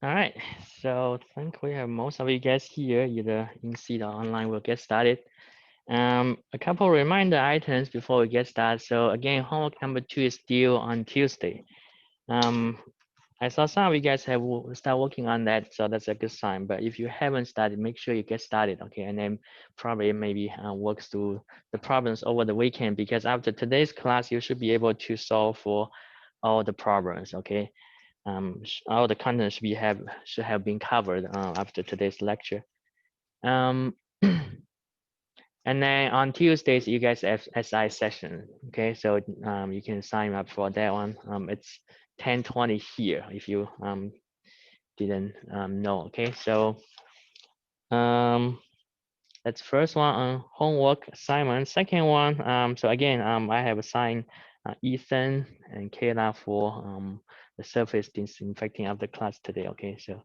All right, so I think we have most of you guys here, either in seat or online. We'll get started. A couple reminder items before we get started. So again, homework number 2 is due on Tuesday. Um, I saw some of you guys have start working on that, so that's a good sign. But if you haven't started, make sure you get started, okay? And then probably maybe work through the problems over the weekend, because after today's class, you should be able to solve for all the problems, okay? All the content should have been covered after today's lecture. Um, and then on Tuesdays, you guys have SI session. Okay, so you can sign up for that one. It's 10:20 here if you didn't know. Okay, so um, that's first one on homework assignment. Second one, so again, I have assigned Ethan and Kayla for the surface disinfecting of the class today. Okay, so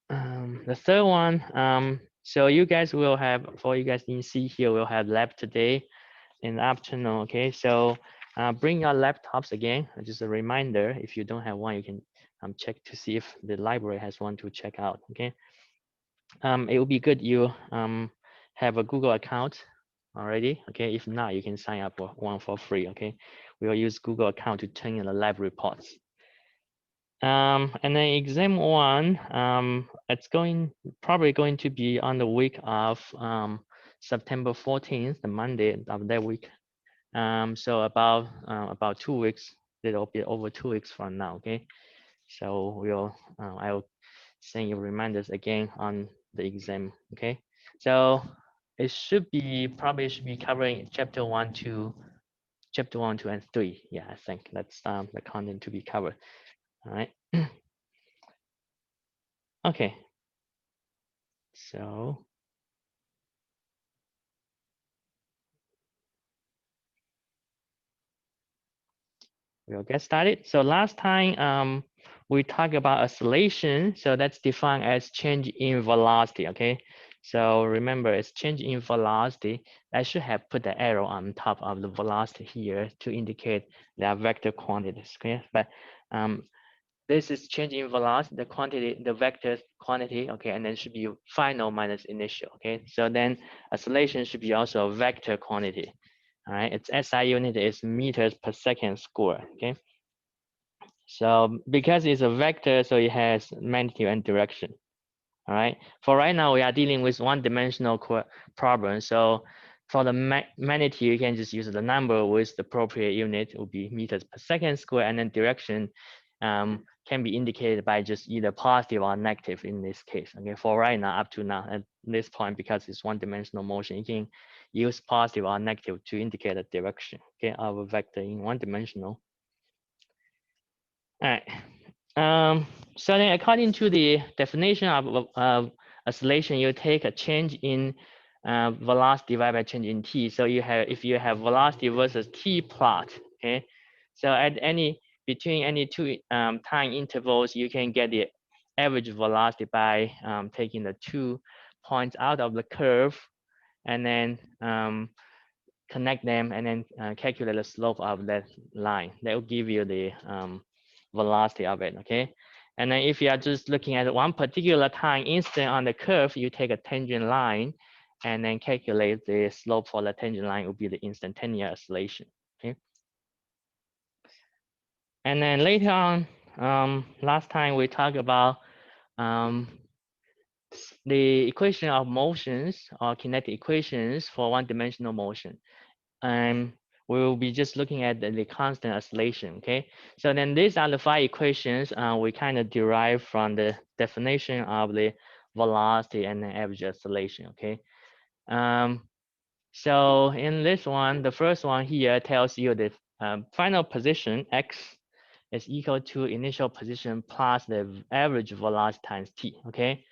the third one, so you guys will have, for you guys can see here, we'll have lab today in the afternoon. Okay, so bring your laptops again. Just a reminder, if you don't have one, you can check to see if the library has one to check out. Okay, it would be good you have a Google account already. Okay, if not, you can sign up for one for free. Okay, we'll use Google account to turn in the lab reports. And then exam one, it's probably going to be on the week of September 14th, the Monday of that week. So about 2 weeks, little bit over 2 weeks from now. Okay, so I'll send you reminders again on the exam. Okay, so it probably should be covering chapter 1, 2, and 3. Yeah, I think that's the content to be covered. All right. Okay. So we'll get started. So last time we talked about oscillation. So that's defined as change in velocity. Okay. So remember, it's change in velocity. I should have put the arrow on top of the velocity here to indicate their vector quantities. Okay. But this is change in velocity, the quantity, the vector quantity. Okay. And then should be final minus initial. Okay. So then oscillation should be also a vector quantity. All right, its SI unit is meters per second squared. Okay, so because it's a vector, so it has magnitude and direction. All right, for right now we are dealing with one-dimensional problem. So for the magnitude, you can just use the number with the appropriate unit. It will be meters per second squared, and then direction can be indicated by just either positive or negative in this case. Okay, for right now, up to now, at this point, because it's one-dimensional motion, you can use positive or negative to indicate the direction, okay, of a vector in one-dimensional. All right. So then, according to the definition of oscillation, you take a change in velocity divided by change in t. So if you have velocity versus t plot, okay. So at between any two time intervals, you can get the average velocity by taking the 2 points out of the curve, and then connect them, and then calculate the slope of that line. That will give you the velocity of it. Okay. And then if you are just looking at one particular time instant on the curve, you take a tangent line and then calculate the slope for the tangent line will be the instantaneous oscillation. Okay. And then later on, last time we talked about the equation of motions or kinetic equations for one-dimensional motion. And we will be just looking at the constant oscillation. Okay, so then these are the 5 equations we kind of derive from the definition of the velocity and the average oscillation. Okay, so in this one, the first one here tells you the final position x is equal to initial position plus the average velocity times t. Okay,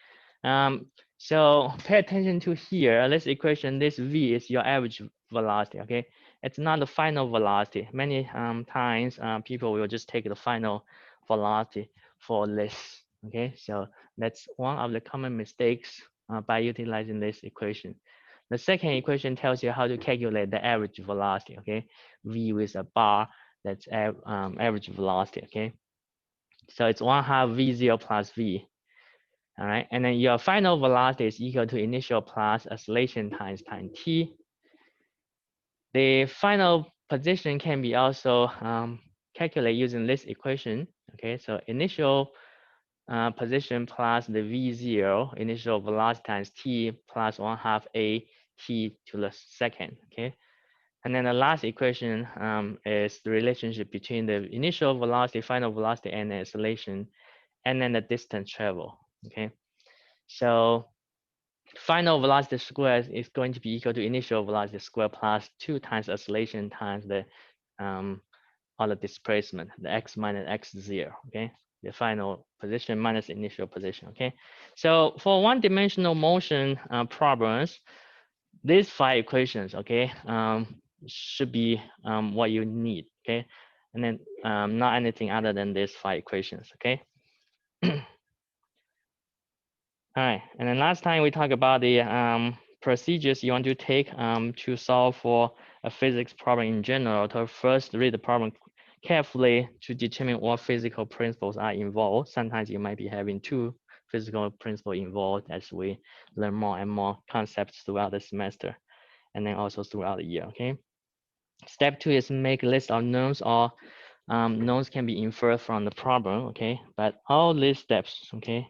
so pay attention to here. This equation, this v is your average velocity. Okay, it's not the final velocity. Many times people will just take the final velocity for this. Okay, so that's one of the common mistakes by utilizing this equation. The second equation tells you how to calculate the average velocity. Okay, v with a bar, that's average velocity. Okay, So it's 1/2 v0 plus v. All right, and then your final velocity is equal to initial plus acceleration times time t. The final position can be also calculated using this equation. Okay, so initial position plus the v0 initial velocity times t plus 1/2 a t to the second. Okay, and then the last equation is the relationship between the initial velocity, final velocity, and the acceleration, and then the distance travel. Okay, so final velocity squared is going to be equal to initial velocity squared plus 2 times acceleration times the other displacement, the x minus x0. Okay, the final position minus initial position. Okay, so for one-dimensional motion problems, these 5 equations, okay, should be what you need. Okay, and then not anything other than these 5 equations. Okay. All right, and then last time we talked about the procedures you want to take to solve for a physics problem in general. To first read the problem carefully to determine what physical principles are involved. Sometimes you might be having 2 physical principles involved as we learn more and more concepts throughout the semester, and then also throughout the year. Okay. Step 2 is make a list of knowns, or knowns can be inferred from the problem. Okay, but all these steps, okay.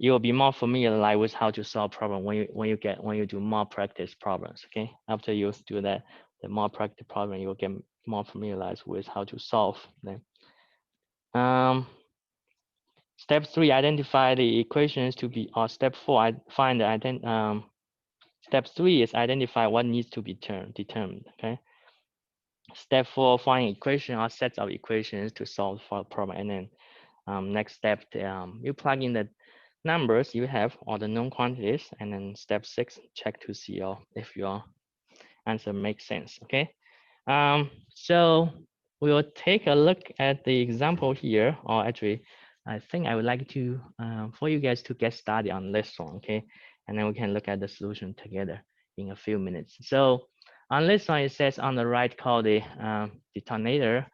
You will be more familiar like with how to solve problem when you do more practice problems. Okay, after you do that, the more practice problem, you'll get more familiarized with how to solve them. Step 3, identify the equations to be, or step 4, I find the step 3 is identify what needs to be determined. Okay. Step 4, find equation or sets of equations to solve for a problem, and then next step, you plug in the numbers you have or the known quantities, and then step 6, check to see if your answer makes sense. Okay, so we will take a look at the example here, or actually I think I would like to for you guys to get started on this one. Okay, and then we can look at the solution together in a few minutes. So on this one, it says on the right, called the detonator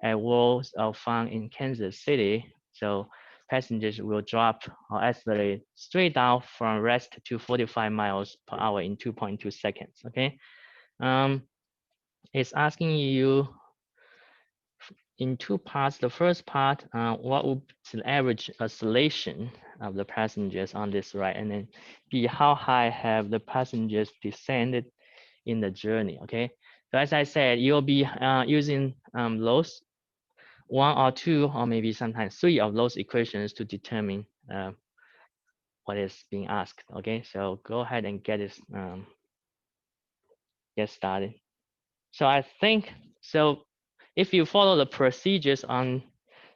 at walls are found in Kansas City. So passengers will drop or accelerate straight down from rest to 45 miles per hour in 2.2 seconds. Okay, it's asking you in 2 parts. The first part, what would be the average acceleration of the passengers on this ride, and then B, how high have the passengers descended in the journey. Okay, so as I said, you'll be using those 1 or 2 or maybe sometimes 3 of those equations to determine what is being asked. Okay, so go ahead and get started. So I think, so if you follow the procedures on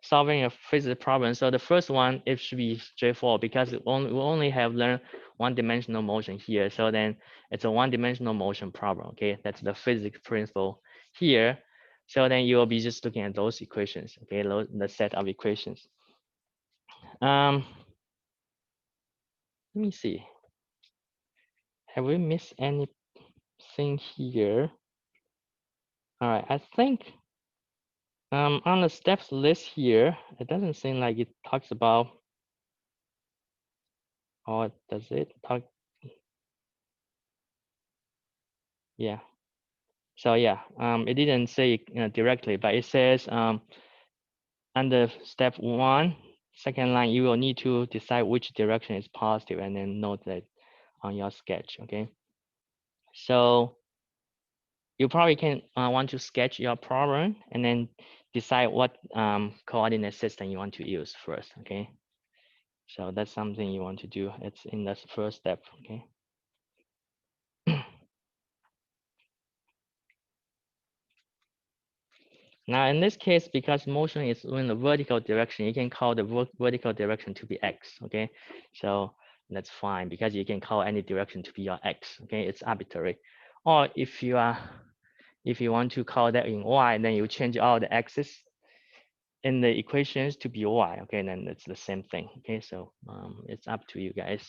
solving a physics problem, so the first one, it should be straightforward because we only have learned one-dimensional motion here. So then it's a one-dimensional motion problem. Okay, that's the physics principle here. So then you will be just looking at those equations. Okay, the set of equations. Let me see. Have we missed anything here? All right, I think on the steps list here, it doesn't seem like it talks about, or does it talk? Yeah. So yeah, it didn't say directly, but it says under step 1, second line, you will need to decide which direction is positive, and then note that on your sketch. Okay. So you probably can want to sketch your problem and then decide what coordinate system you want to use first. Okay. So that's something you want to do. It's in the first step. Okay. Now in this case, because motion is in the vertical direction, you can call the vertical direction to be x. Okay. So that's fine because you can call any direction to be your x. Okay. It's arbitrary. Or if you want to call that in y, then you change all the x's in the equations to be y. Okay, and then it's the same thing. Okay, so it's up to you guys.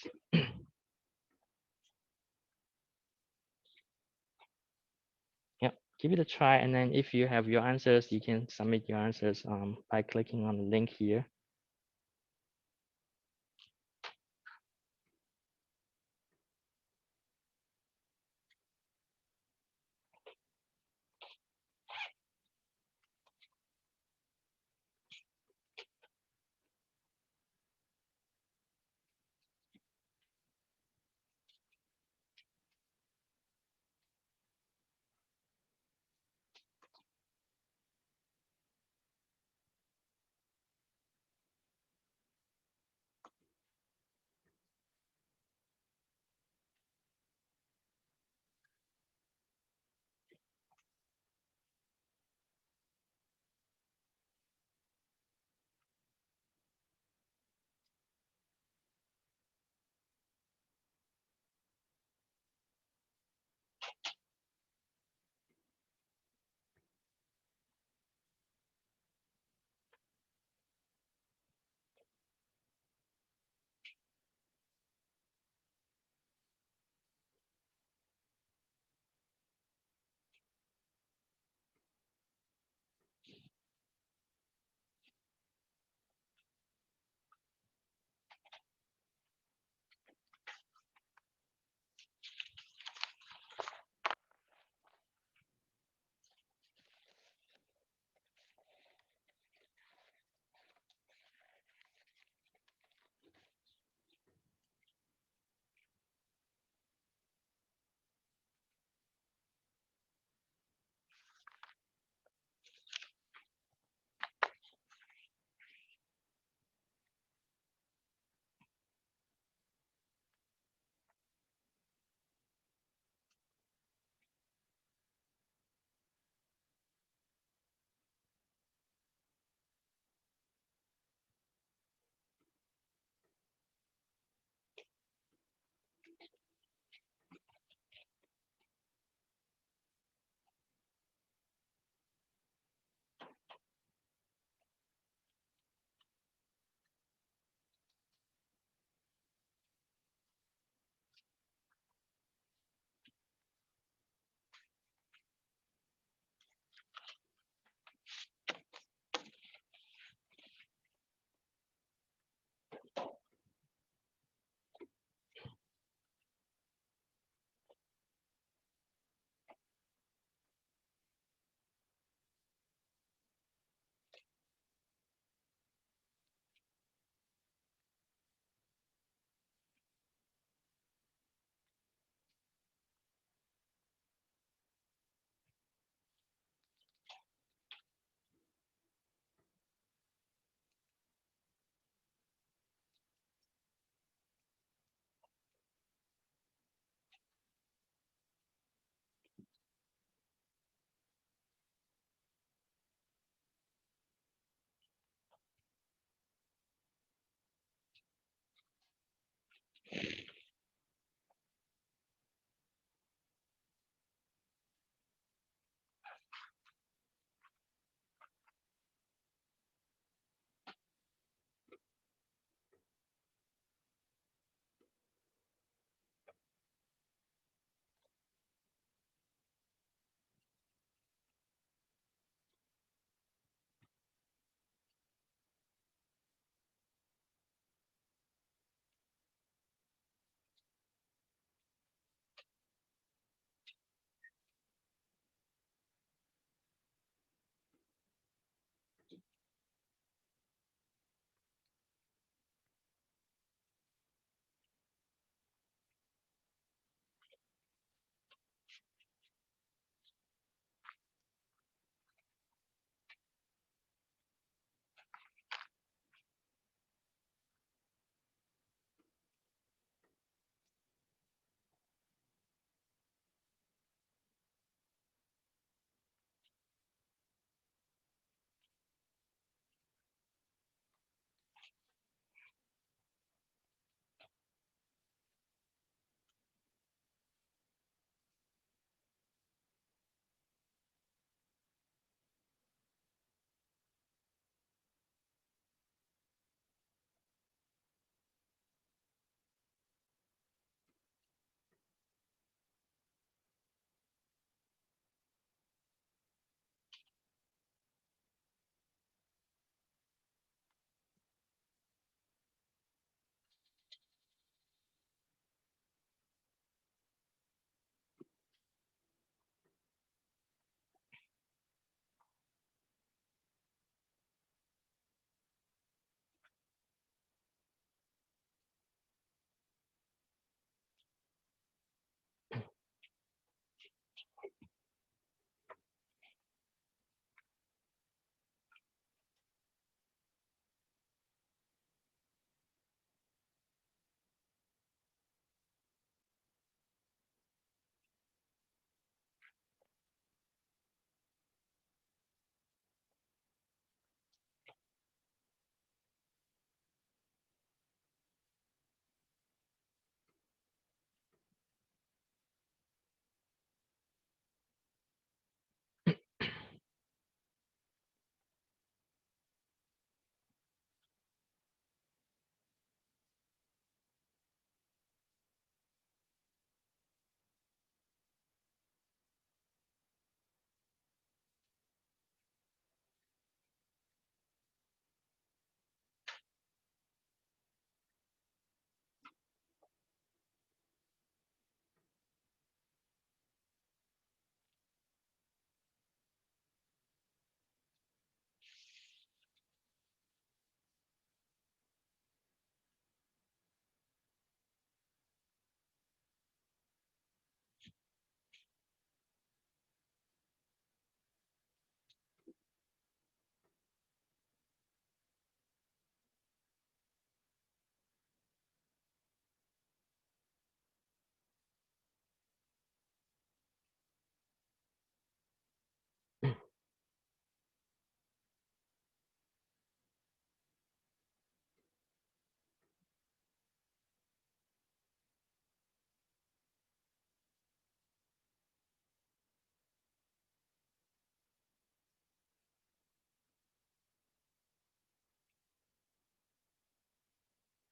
Yep. give it a try. And then if you have your answers, you can submit your answers by clicking on the link here.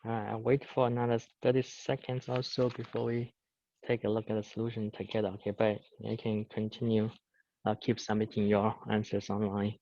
I'll wait for another 30 seconds or so before we take a look at the solution together. Okay, but you can continue, keep submitting your answers online.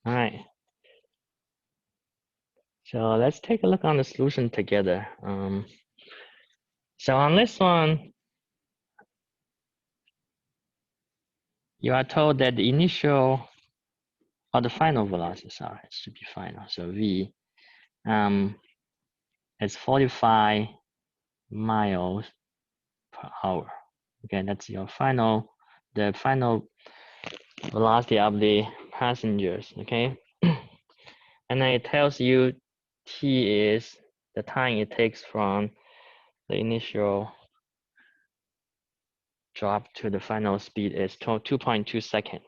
All right. So let's take a look on the solution together. So on this one, you are told that the initial or the final velocity, sorry, it should be final. So V is 45 miles per hour. Okay, that's your final, the final velocity of the passengers. Okay, and then it tells you T is the time it takes from the initial drop to the final speed is 2.2 seconds.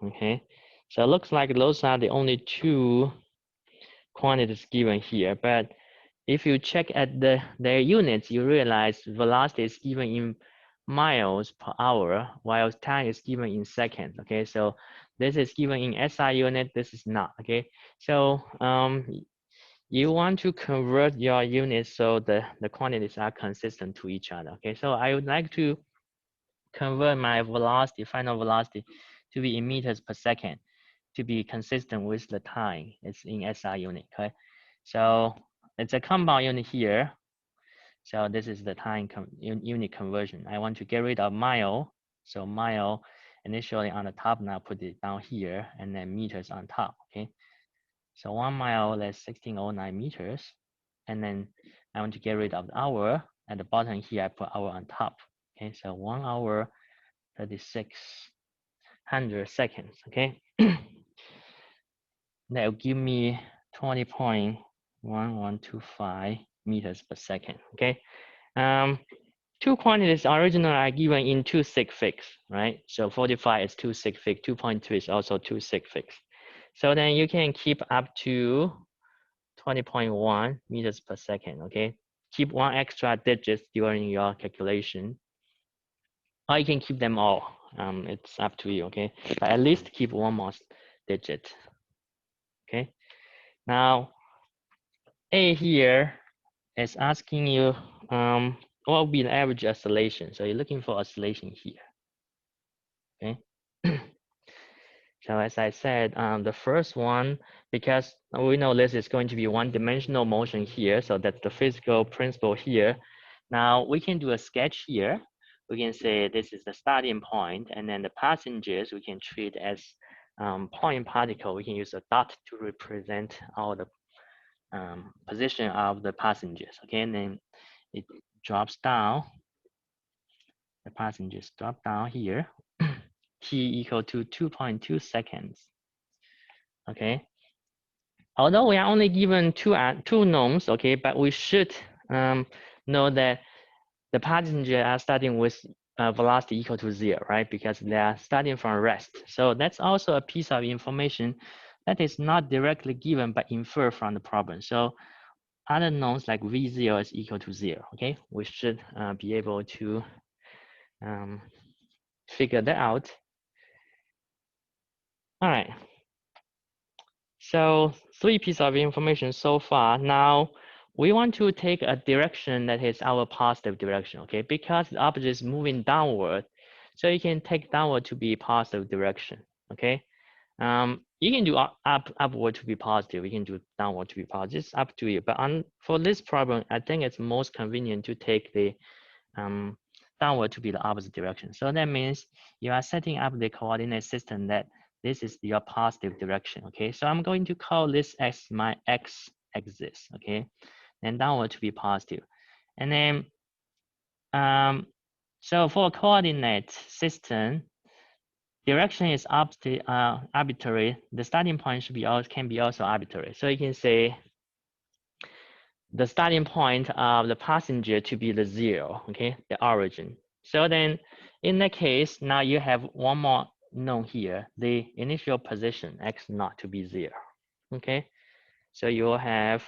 Okay, so it looks like those are the only two quantities given here, but if you check at their units, you realize velocity is given in miles per hour, while time is given in seconds. Okay, so this is given in SI unit, this is not. Okay, so you want to convert your units so the quantities are consistent to each other. Okay, so I would like to convert my velocity, final velocity, to be in meters per second to be consistent with the time. It's in SI unit. Okay, so it's a compound unit here. So this is the time unit conversion. I want to get rid of mile. So mile initially on the top, now put it down here, and then meters on top. Okay, so 1 mile is 1609 meters, and then I want to get rid of the hour. At the bottom here, I put hour on top. Okay, so 1 hour 3600 seconds. Okay, that will give me 20.1125 meters per second. Okay, two quantities originally are given in 2 sig figs, right? So 45 is 2 sig fig, 2.2 is also 2 sig figs. So then you can keep up to 20.1 meters per second. Okay, keep one extra digit during your calculation, or you can keep them all. It's up to you. Okay, but at least keep one more digit. Okay, now A here is asking you what will be the average oscillation. So you're looking for oscillation here. Okay. So as I said, the first one, because we know this is going to be one-dimensional motion here, so that's the physical principle here. Now we can do a sketch here. We can say this is the starting point, and then the passengers we can treat as point particle. We can use a dot to represent all the position of the passengers. Okay, and then it drops down. The passengers drop down here. T equal to 2.2 seconds. Okay. Although we are only given two knowns, okay, but we should know that the passengers are starting with velocity equal to 0, right? Because they are starting from rest. So that's also a piece of information that is not directly given but inferred from the problem. So other knowns like V0 is equal to 0, okay? We should be able to figure that out. All right. So 3 pieces of information so far. Now we want to take a direction that is our positive direction, okay? Because the object is moving downward, so you can take downward to be positive direction, okay? You can do upward to be positive. You can do downward to be positive. It's up to you. But for this problem, I think it's most convenient to take the downward to be the opposite direction. So that means you are setting up the coordinate system that this is your positive direction. Okay, so I'm going to call this as my x-axis. Okay, and downward to be positive. And then so for a coordinate system, direction is arbitrary. The starting point can be also arbitrary. So you can say the starting point of the passenger to be the 0, okay, the origin. So then in that case, now you have one more known here, the initial position x0 to be 0, okay? So you will have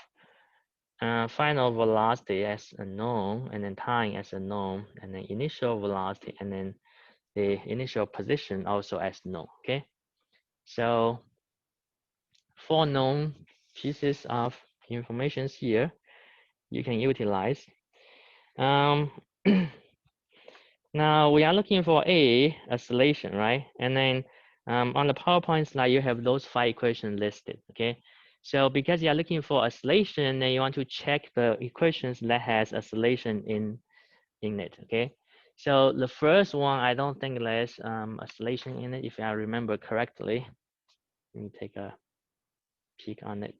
final velocity as a known, and then time as a known, and then initial velocity, and then the initial position also as known, okay? So 4 known pieces of information here you can utilize. Now we are looking for a oscillation, right? And then on the PowerPoint slide, you have those 5 equations listed, okay? So because you are looking for oscillation, then you want to check the equations that has oscillation in it, okay? So the first one, I don't think there's oscillation in it, if I remember correctly. Let me take a peek on it.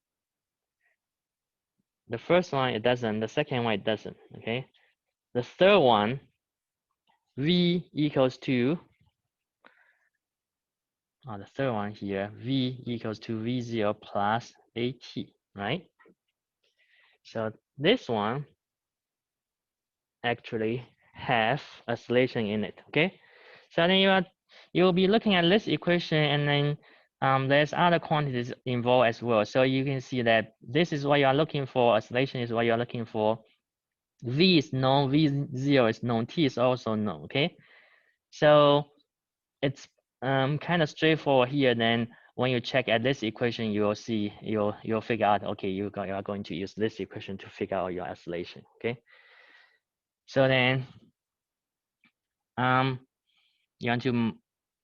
The first one, it doesn't. The second one, it doesn't, okay? The third one, V equals to, the third one here, V equals to V0 plus AT, right? So this one actually have oscillation in it, okay? So then you'll be looking at this equation, and then there's other quantities involved as well. So you can see that this is what you are looking for, oscillation is what you are looking for. V is known, V0 is known, T is also known, okay? So it's kind of straightforward here. Then when you check at this equation, you'll see, you'll figure out, okay, you are going to use this equation to figure out your oscillation, okay? So then you want to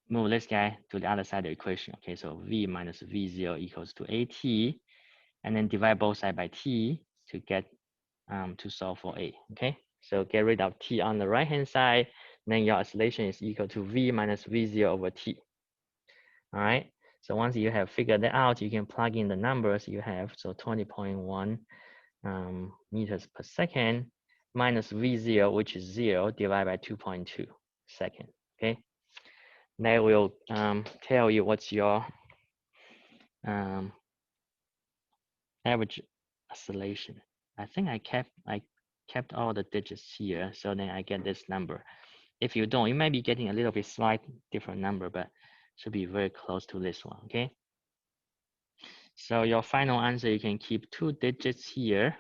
move this guy to the other side of the equation, okay? So V minus V0 equals to AT, and then divide both sides by T to get to solve for A, okay? So get rid of T on the right-hand side, then your oscillation is equal to V minus V0 over T. All right. So once you have figured that out, you can plug in the numbers you have. So 20.1 meters per second minus V0, which is 0, divided by 2.2 seconds. Okay. That will tell you what's your average oscillation. I think I kept all the digits here, so then I get this number. If you don't, you might be getting a little bit slight different number, but should be very close to this one. Okay. So your final answer, you can keep 2 digits here,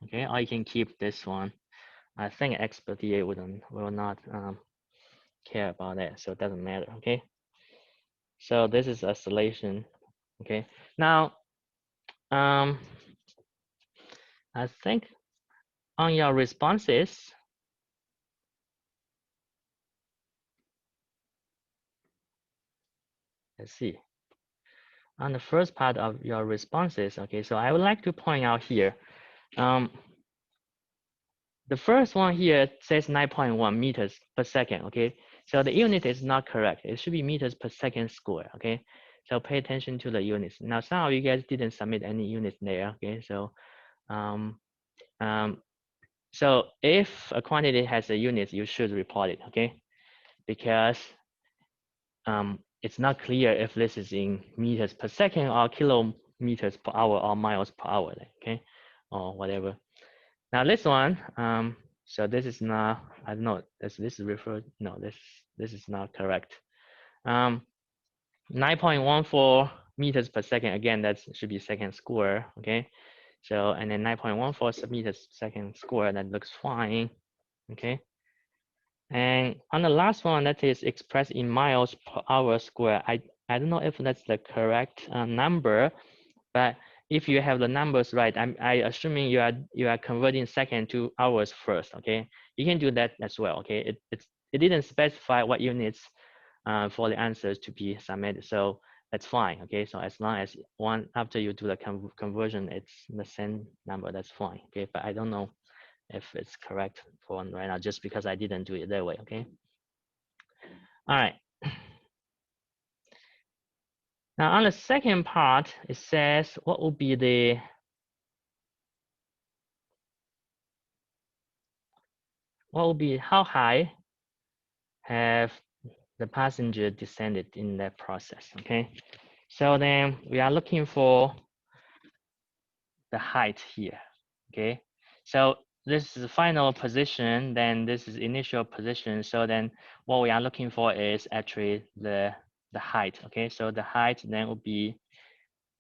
okay, or you can keep this one. I think expert DA will not care about that, so it doesn't matter, okay. So this is oscillation, okay. Now, I think on your responses, let's see. On the first part of your responses, okay, so I would like to point out here, the first one here says 9.1 meters per second, okay? So the unit is not correct. It should be meters per second square, okay? So pay attention to the units. Now, some of you guys didn't submit any units there, okay? So, so if a quantity has a unit, you should report it, okay? Because it's not clear if this is in meters per second or kilometers per hour or miles per hour, okay? Or whatever. Now this one, so this is not, I don't know, this is referred, no, this is not correct. 9.14 meters per second, again, that should be second square, okay? So, and then 9.14 meters second square, that looks fine, okay? And on the last one, that is expressed in miles per hour square. I don't know if that's the correct number, but if you have the numbers right, I assuming you are converting second to hours first. Okay, you can do that as well. Okay, it didn't specify what units for the answers to be submitted, so that's fine. Okay, so as long as after you do the conversion, it's the same number, that's fine. Okay, but I don't know if it's correct for one right now, just because I didn't do it that way. Okay. All right. Now on the second part, it says what will be how high have the passenger descended in that process. Okay. So then we are looking for the height here. Okay. So this is the final position, then this is initial position. So then what we are looking for is actually the height. Okay. So the height then will be,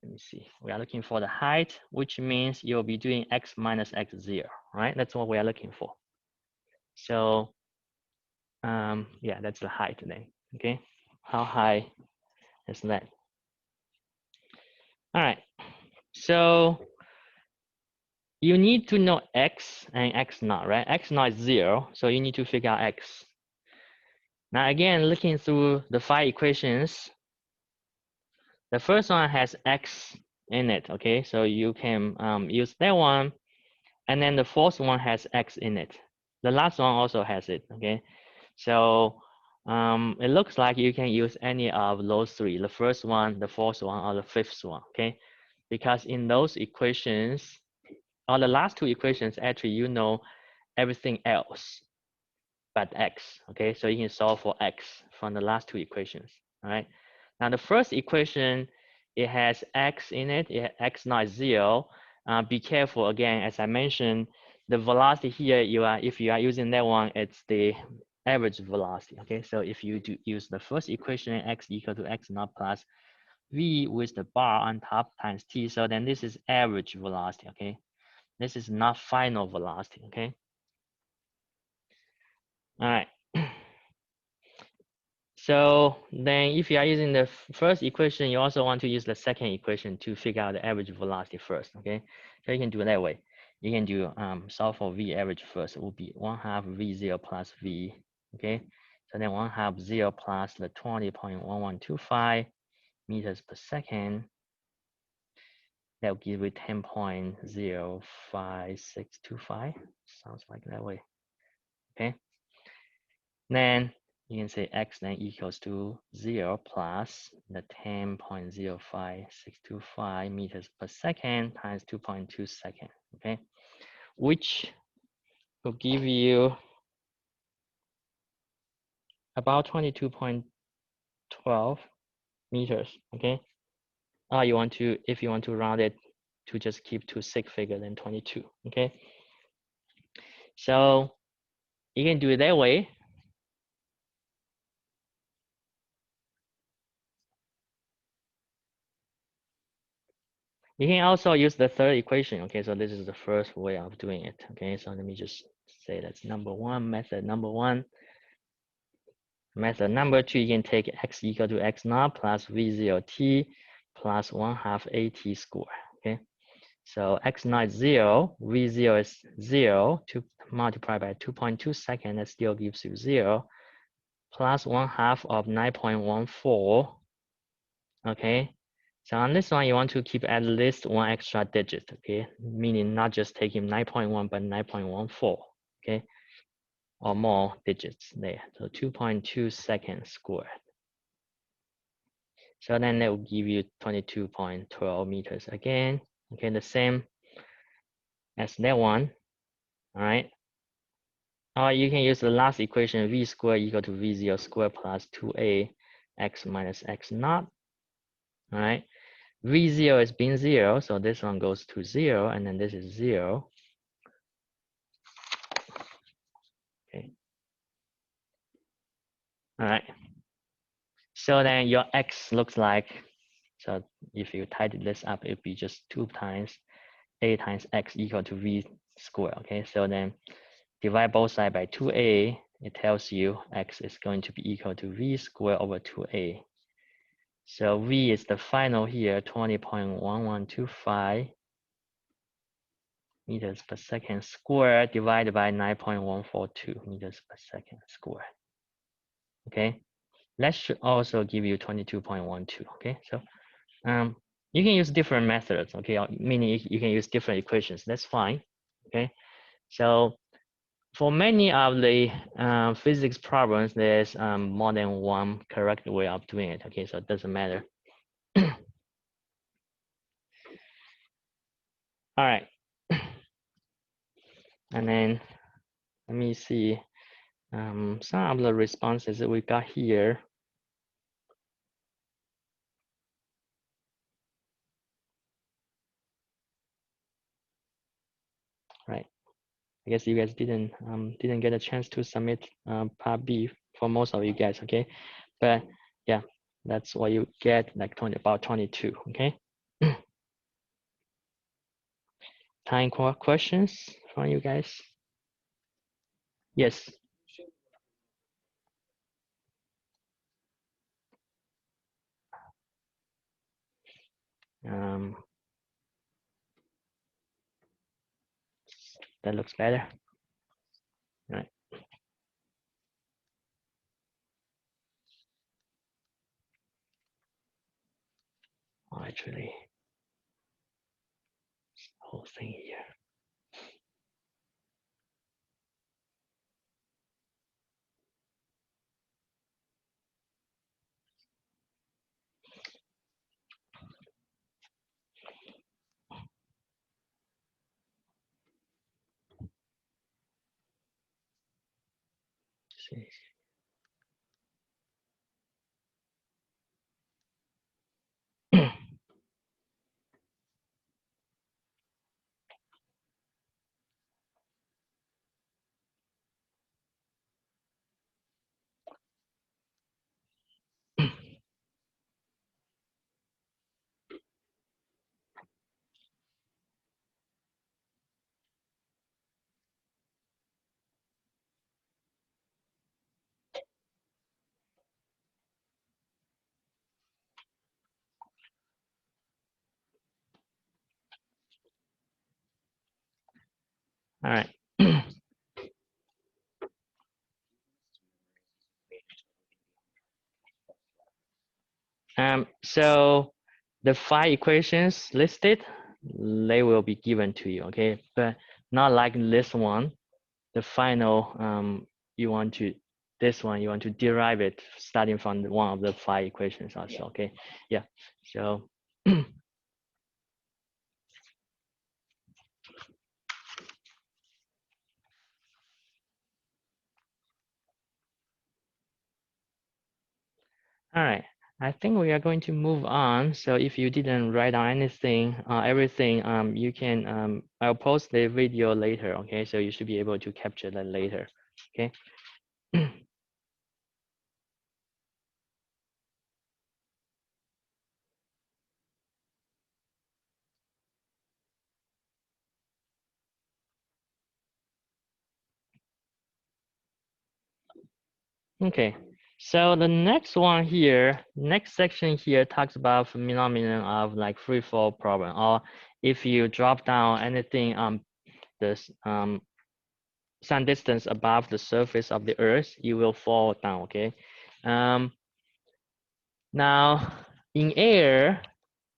let me see, we are looking for the height, which means you'll be doing x minus x0, right? That's what we are looking for. So yeah, that's the height then. Okay. How high is that? All right. So you need to know x and x naught, right? X naught is 0, so you need to figure out x. Now again, looking through the 5 equations, the first one has x in it, okay? So you can use that one, and then the fourth one has x in it. The last one also has it, okay? So it looks like you can use any of those 3, the first one, the fourth one, or the fifth one, okay? Because in those equations, or the last 2 equations, actually, you know everything else but x, okay? So you can solve for x from the last 2 equations, all right? Now the first equation, it has x in it, x not 0. Be careful again, as I mentioned, the velocity here, if you are using that one, it's the average velocity, okay? So if you do use the first equation, x equal to x naught plus v with the bar on top times t, so then this is average velocity, okay? This is not final velocity, okay? All right. So then if you are using the first equation, you also want to use the second equation to figure out the average velocity first, okay? So you can do it that way. You can do solve for V average first. It will be 1/2 V0 plus V, okay? So then 1/2 0 plus the 20.1125 meters per second. That will give you 10.05625. Sounds like that way, okay? Then you can say x then equals to 0 plus the 10.05625 meters per second times 2.2 seconds, okay? Which will give you about 22.12 meters, okay? You want to, if you want to round it to just keep to 6 figure, then 22, okay? So you can do it that way. You can also use the third equation, okay? So this is the first way of doing it, okay? So let me just say that's number 1, method number 1. Method number 2, you can take x equal to x naught plus v0t plus 1/2 at squared, okay? So x naught is 0, v0 is 0, to multiply by 2.2 seconds, that still gives you 0, plus 1/2 of 9.14, okay? So on this one, you want to keep at least 1 extra digit, okay? Meaning not just taking 9.1, but 9.14, okay? Or more digits there. So 2.2 seconds squared. So then that will give you 22.12 meters again. Okay, the same as that one, all right? Or you can use the last equation, v squared equal to v0 squared plus 2a x minus x naught, all right? V0 is being 0, so this one goes to 0, and then this is 0. Okay. All right. So then your x looks like, so if you tidy this up, it'd be just 2 times a times x equal to v squared. Okay. So then divide both sides by 2a. It tells you x is going to be equal to v squared over 2a. So V is the final here, 20.1125 meters per second squared divided by 9.142 meters per second squared. Okay, that should also give you 22.12. Okay, so you can use different methods. Okay, meaning you can use different equations. That's fine. Okay, so for many of the physics problems, there's more than one correct way of doing it. Okay, so it doesn't matter. All right, and then let me see some of the responses that we got here. Right, I guess you guys didn't get a chance to submit part B for most of you guys. Okay, but yeah, that's what you get, like about 22. Okay. Time questions from you guys? Yes. Um, that looks better. Right. Oh, actually, whole thing here. Let's see. All right. So the 5 equations listed, they will be given to you, okay? But not like this one, the final, you want to, this one, you want to derive it starting from one of the 5 equations also, okay? Yeah, so. All right, I think we are going to move on. So if you didn't write down anything, everything, you can, I'll post the video later, okay? So you should be able to capture that later, okay? Okay, so the next one here, next section here talks about phenomenon of like free fall problem, or if you drop down anything this some distance above the surface of the earth, you will fall down, okay? Now in air,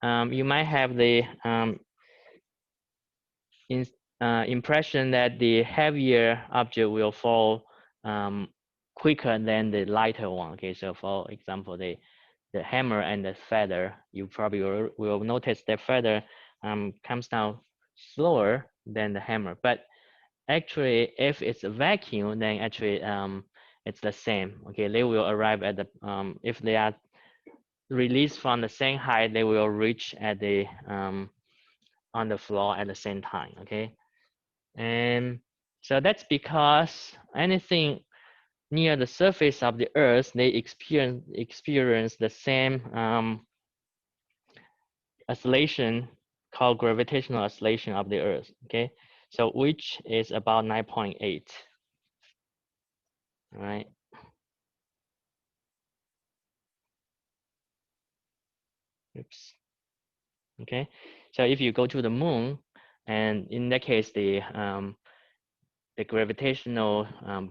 you might have the impression that the heavier object will fall quicker than the lighter one. Okay, so for example, the hammer and the feather, you probably will notice the feather comes down slower than the hammer. But actually, if it's a vacuum, then actually it's the same. Okay, they will arrive at the if they are released from the same height, they will reach at the on the floor at the same time. Okay, and so that's because anything near the surface of the earth, they experience the same oscillation called gravitational oscillation of the earth. Okay, so which is about 9.8. All right. times. Okay, so if you go to the moon, and in that case, the gravitational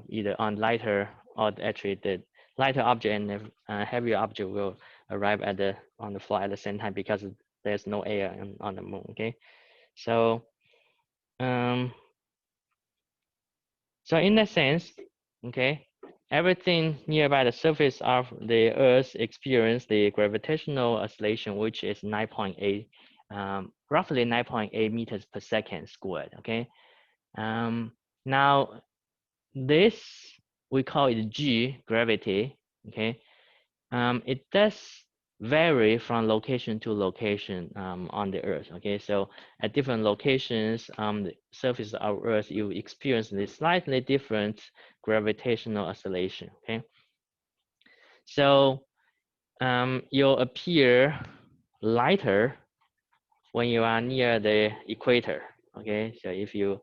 either on lighter or actually the lighter object and the heavier object will arrive at on the floor at the same time because there's no air on the moon. Okay, so um, so in that sense, okay, everything nearby the surface of the Earth experience the gravitational oscillation, which is 9.8, roughly 9.8 meters per second squared. Okay, now this we call it G, gravity. Okay, it does vary from location to location on the Earth. Okay, so at different locations on the surface of Earth, you experience this slightly different gravitational oscillation. Okay, so you'll appear lighter when you are near the equator. Okay, so if you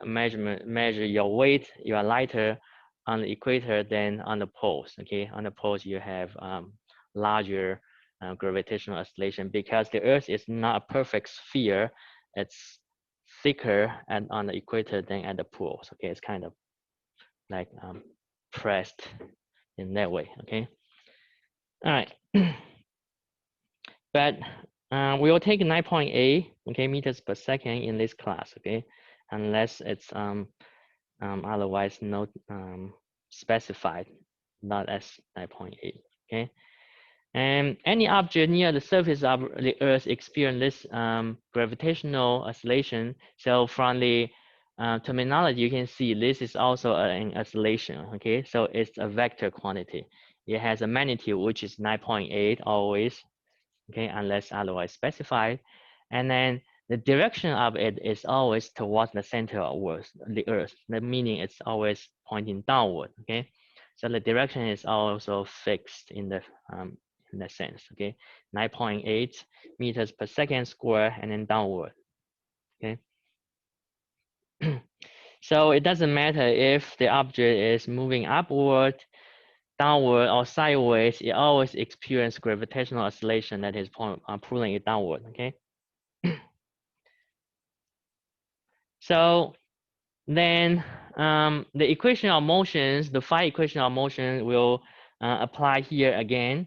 measure your weight, you are lighter on the equator than on the poles. Okay, on the poles you have larger gravitational oscillation because the Earth is not a perfect sphere. It's thicker and on the equator than at the poles. Okay, it's kind of like pressed in that way. Okay, all right, but we will take 9.8 okay meters per second in this class. Okay, unless it's otherwise not specified, not as 9.8. Okay, and any object near the surface of the Earth experience this gravitational oscillation. So from the terminology, you can see this is also an oscillation. Okay, so it's a vector quantity. It has a magnitude which is 9.8 always. Okay, unless otherwise specified, and then the direction of it is always towards the center of the Earth. The meaning it's always pointing downward. Okay, so the direction is also fixed in that sense. Okay, 9.8 meters per second square, and then downward. Okay, so it doesn't matter if the object is moving upward, downward, or sideways. It always experiences gravitational oscillation that is pulling it downward. Okay. So then the equation of motions, the phi equation of motion will apply here again.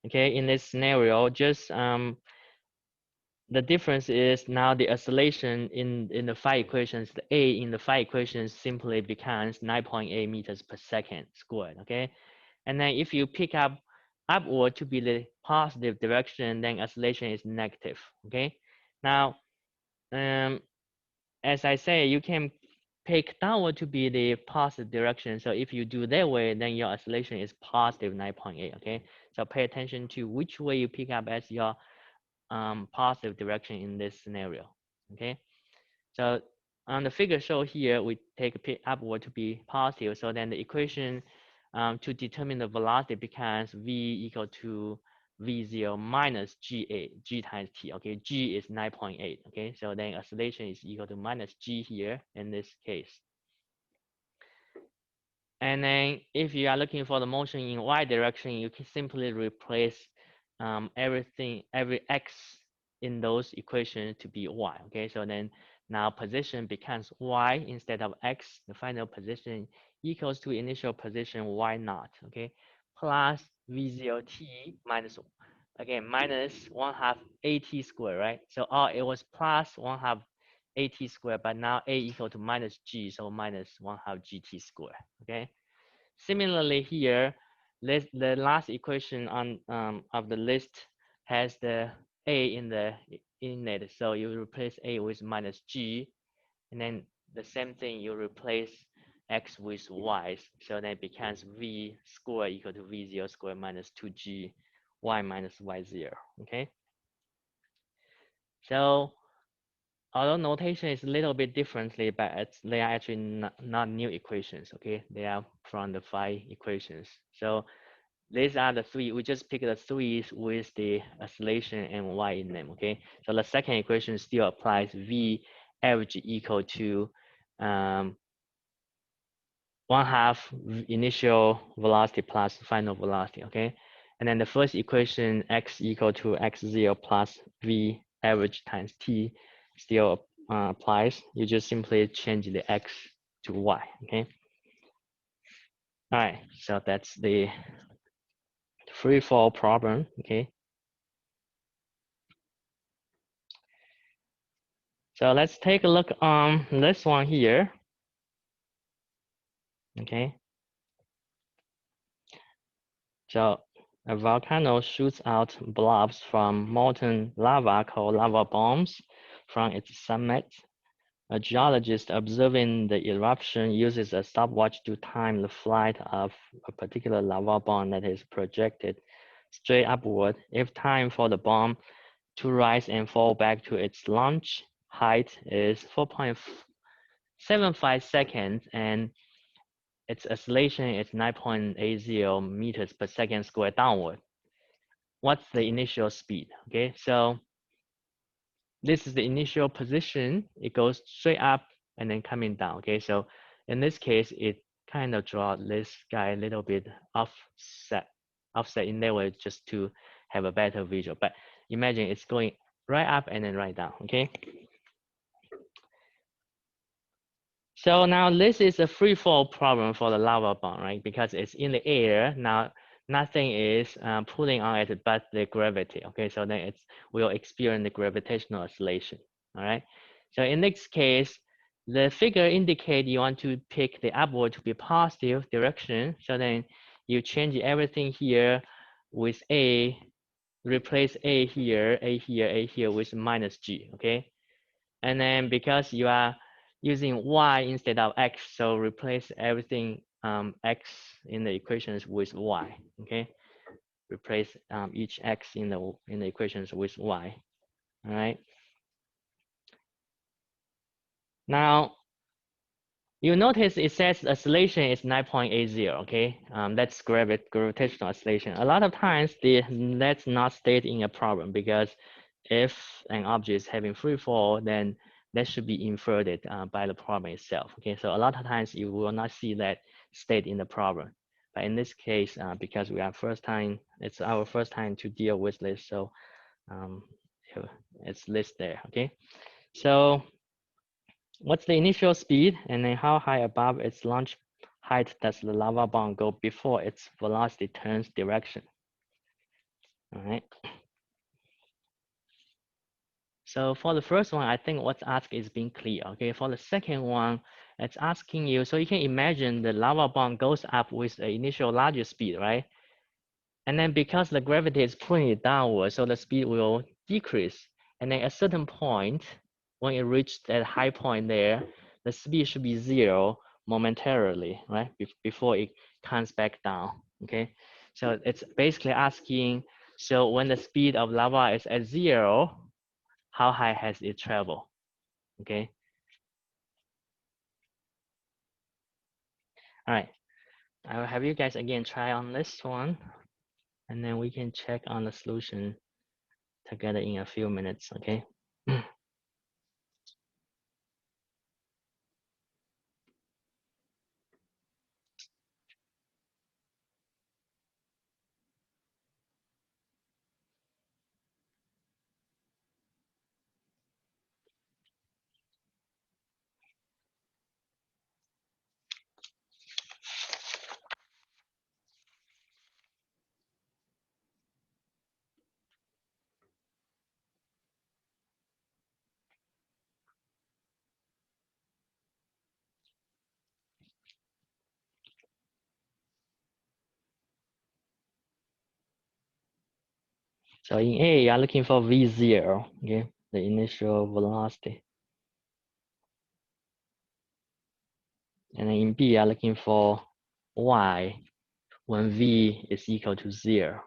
Okay, in this scenario, just the difference is now the oscillation in the phi equations, the A in the phi equations simply becomes 9.8 meters per second squared. Okay, and then if you pick up upward to be the positive direction, then oscillation is negative. Okay, now as I say, you can pick downward to be the positive direction. So if you do that way, then your oscillation is positive 9.8. Okay, so pay attention to which way you pick up as your positive direction in this scenario. Okay, so on the figure show here, we take a pick upward to be positive. So then the equation to determine the velocity becomes v equal to v0 minus g times t. Okay, g is 9.8. Okay, so then oscillation is equal to minus g here in this case. And then if you are looking for the motion in y direction, you can simply replace every x in those equations to be y. Okay, so then now position becomes y instead of x. The final position equals to initial position y naught. Okay, plus v0t minus, again, minus 1/2 at squared, right? So it was plus 1/2 at squared, but now a equal to minus g, so minus 1/2 gt squared. Okay. Similarly here, the last equation on of the list has the a in it, so you replace a with minus g, and then the same thing you replace x with y, so then it becomes v squared equal to v0 squared minus 2g y minus y0. Okay, so although notation is a little bit differently, but they are actually not new equations. Okay, they are from the phi equations. So these are the three. We just pick the three with the oscillation and y in them. Okay, so the second equation still applies. V average equal to 1/2 initial velocity plus final velocity. Okay, And then the first equation, x equal to x0 plus v average times t, still applies. You just simply change the x to y, okay? All right, so that's the free fall problem, okay? So let's take a look on this one here, okay? So a volcano shoots out blobs from molten lava called lava bombs from its summit. A geologist observing the eruption uses a stopwatch to time the flight of a particular lava bomb that is projected straight upward. If time for the bomb to rise and fall back to its launch height is 4.75 seconds and its acceleration is 9.80 meters per second squared downward. What's the initial speed? Okay, so this is the initial position. It goes straight up and then coming down. Okay, so in this case, it kind of draw this guy a little bit offset in that way just to have a better visual. But imagine it's going right up and then right down. Okay. So now this is a free fall problem for the lava bomb, right? Because it's in the air. Now nothing is pulling on it but the gravity. Okay, so then it will experience the gravitational oscillation. All right. So in this case, the figure indicate you want to pick the upward to be positive direction. So then you change everything here with A, replace A here, A here, A here with minus G. Okay. And then because you are using y instead of x, so replace everything x in the equations with y. Okay, replace each x in the equations with y. All right. Now you notice it says oscillation is 9.80. Okay, that's gravitational oscillation. A lot of times that's not stated in a problem because if an object is having free fall, then that should be inferred by the problem itself. Okay, so a lot of times you will not see that state in the problem. But in this case, because it's our first time to deal with this, so um, it's listed there. Okay, so what's the initial speed, and then how high above its launch height does the lava bomb go before its velocity turns direction? All right. So for the first one, I think what's asked is being clear. Okay, for the second one, it's asking you, so you can imagine the lava bomb goes up with the initial larger speed, right? And then because the gravity is pulling it downward, so the speed will decrease. And then at a certain point, when it reaches that high point there, the speed should be 0 momentarily, right? Before it comes back down, okay? So it's basically asking, so when the speed of lava is at 0, how high has it traveled? Okay. All right. I will have you guys again try on this one, and then we can check on the solution together in a few minutes. Okay. So in A, you're looking for V0, okay, the initial velocity. And then in B, you're looking for Y when V is equal to 0.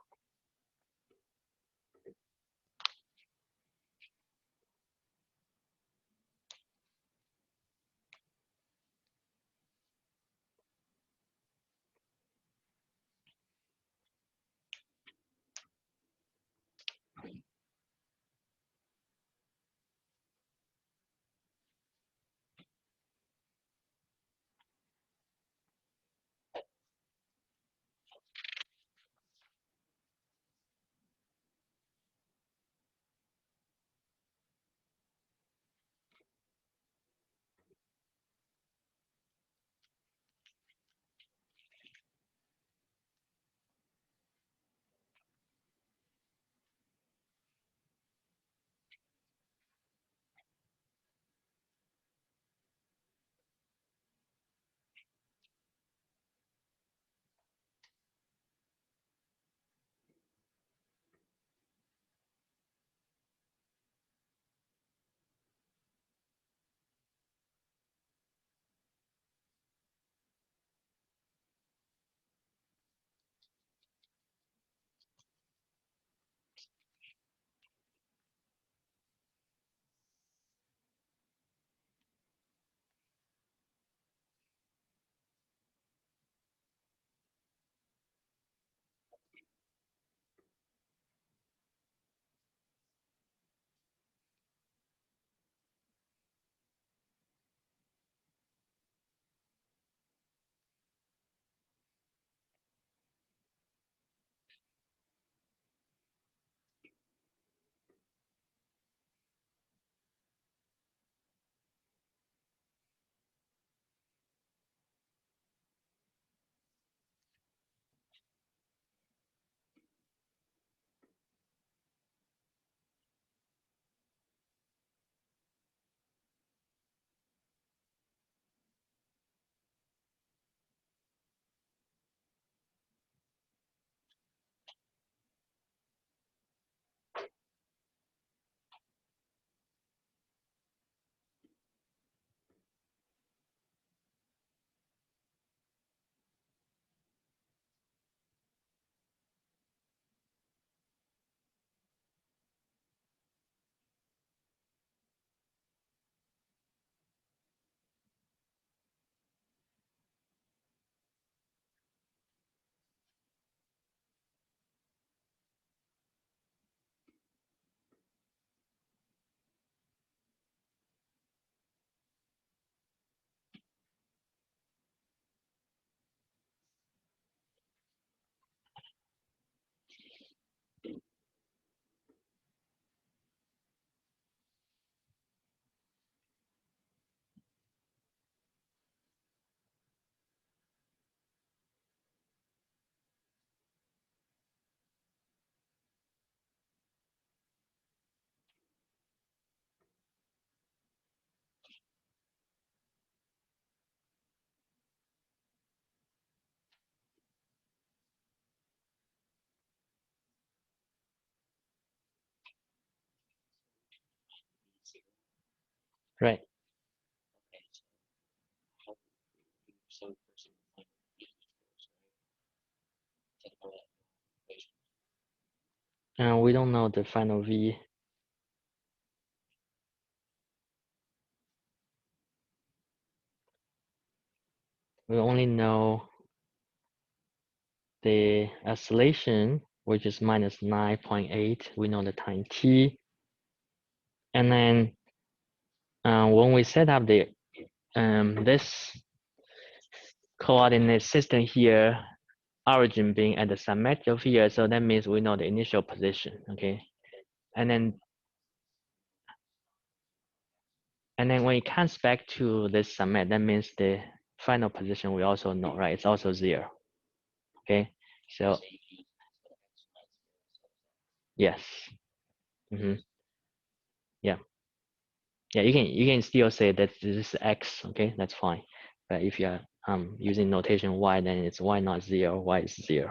Right. We don't know the final V. We only know the acceleration, which is minus 9.8. We know the time t. And then when we set up the this coordinate system here, origin being at the symmetric here, so that means we know the initial position, okay? And then when it comes back to this summit, that means the final position we also know, right? It's also 0, okay? So yes, yeah, yeah. You can still say that this is x, okay? That's fine. But if you are using notation y, then it's y not 0, y is 0.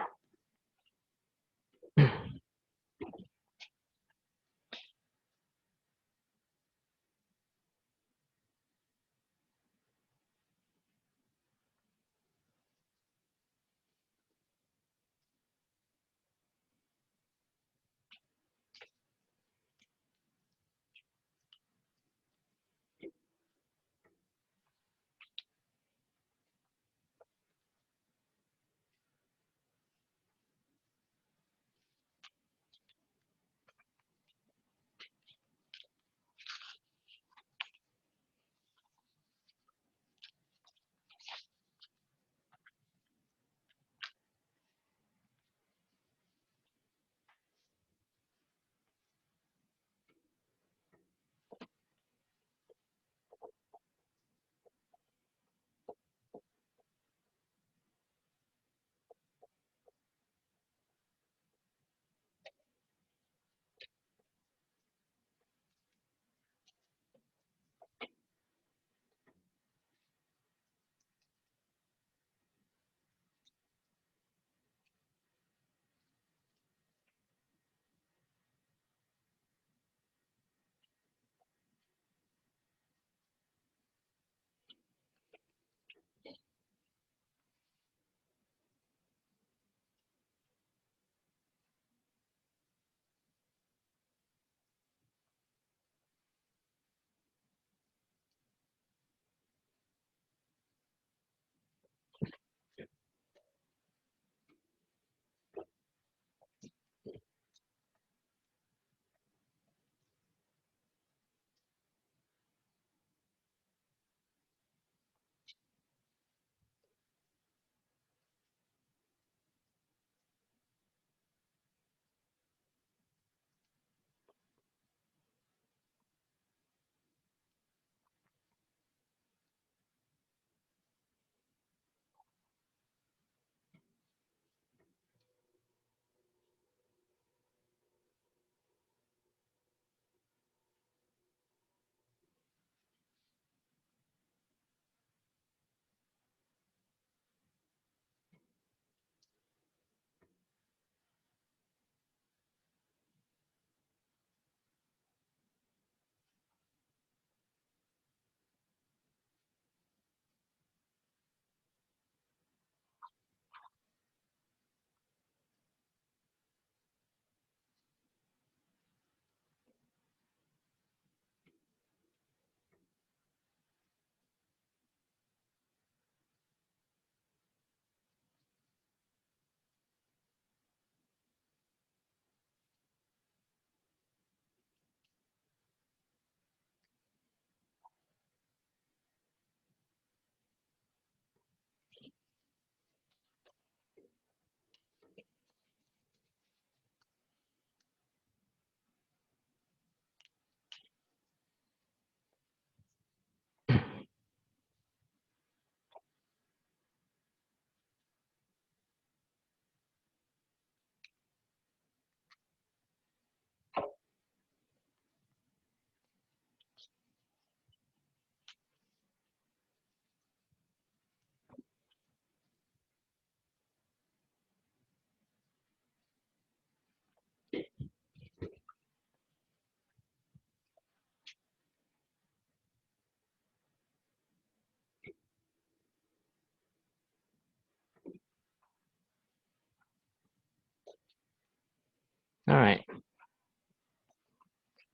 All right.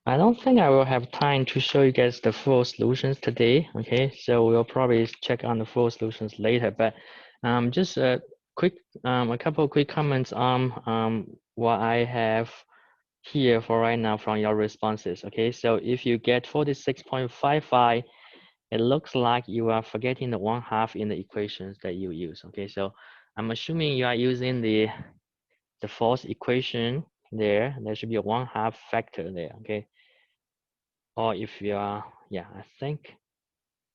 I don't think I will have time to show you guys the full solutions today. Okay, so we'll probably check on the full solutions later. But just a couple of quick comments on what I have here for right now from your responses. Okay, so if you get 46.55, it looks like you are forgetting the 1/2 in the equations that you use. Okay, so I'm assuming you are using the false equation there. There should be a 1/2 factor there. Okay, or if you are, yeah, I think,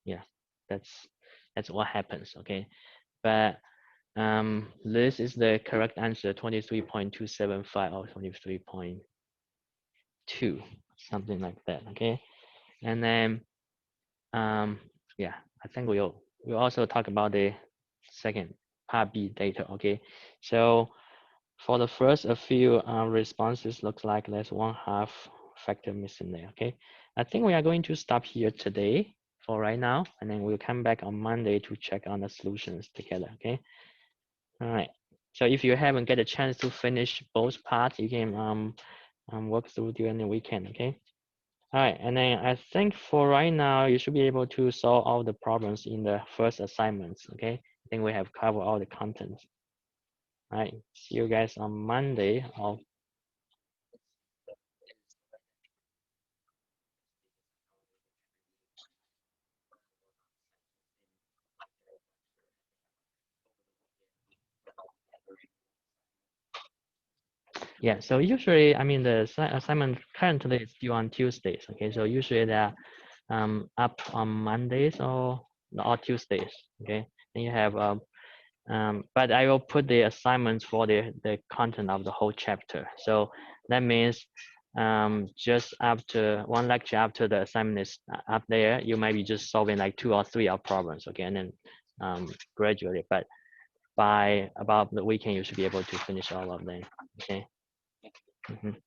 yeah, that's what happens. Okay, but this is the correct answer, 23.275 or 23.2, something like that. Okay, and then yeah, I think we'll also talk about the second part B data. Okay, so for the first a few responses, looks like there's 1/2 factor missing there. Okay, I think we are going to stop here today for right now, and then we'll come back on Monday to check on the solutions together. Okay, all right. So if you haven't get a chance to finish both parts, you can work through during the weekend. Okay. All right, and then I think for right now, you should be able to solve all the problems in the first assignments. Okay, I think we have covered all the contents. All right, see you guys on Monday. Yeah, so usually, I mean, the assignment currently is due on Tuesdays. Okay, so usually they're up on Mondays or Tuesdays. Okay, and you have but I will put the assignments for the content of the whole chapter. So that means just after one lecture after the assignment is up there, you might be just solving like 2 or 3 of problems. Okay, and then gradually, but by about the weekend, you should be able to finish all of them. Okay. Mhm.